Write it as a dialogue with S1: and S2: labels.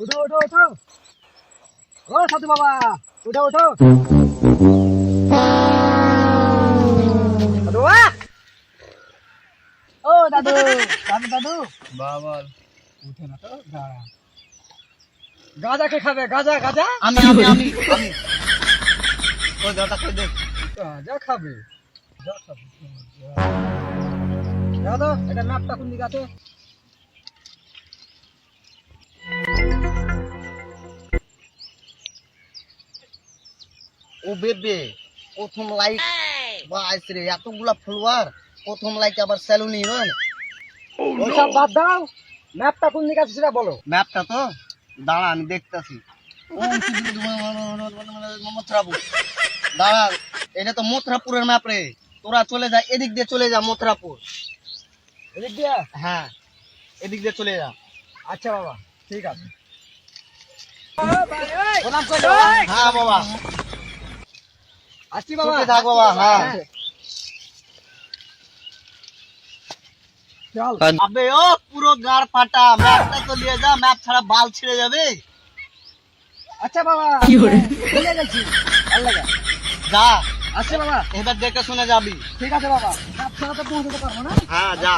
S1: উঠো উঠো উঠো। ও সাধু বাবা, উঠো উঠো। সাধু বাবা, ও দাদু, দাদু দাদু। বাবা উঠে না তো, দাঁড়া। গাঁজা কে খাবে? গাঁজা গাঁজা?
S2: আমি আমি আমি আমি ওই দাদা কই দে।
S1: গাঁজা খাবে? গাঁজা খাবে। দেখো তো, এটা ম্যাপটা কোন দিকে আছে?
S2: ও বেবে প্রথম লাইক বাস রে, এতগুলা ফলোয়ার প্রথম লাইক আবার স্যালুনি হন।
S1: ওসব বাদ দাও, ম্যাপটা কোন দিকে আছে সেটা বলো।
S2: ম্যাপটা তো দাঁড়া আমি দেখতাছি। মথুরাপুর, দাঁড়া এটা তো মথুরাপুরের ম্যাপ রে। তোরা চলে যা, এদিক দিয়ে চলে যা মথুরাপুর।
S1: এদিক দিয়ে?
S2: হ্যাঁ এদিক দিয়ে চলে যা।
S1: আচ্ছা বাবা, ঠিক আছে।
S2: প্রণাম করো। হ্যাঁ বাবা,
S1: আসছি বাবা।
S2: সুখে থাক বাবা। হ্যাঁ
S1: চল।
S2: আবে ও পুরো গাড় ফাটা, ম্যাপটা তো নিয়ে যা, ম্যাপ ছাড়া বাল ছিঁড়ে যাবে।
S1: আচ্ছা বাবা, চলে গেছি। ভালো লাগে।
S2: যা
S1: আসছি বাবা।
S2: এবার দেখে শুনে যাবি।
S1: ঠিক আছে বাবা, ম্যাপ ছাড়া তো পৌঁছতে পারবো না।
S2: হ্যাঁ যা।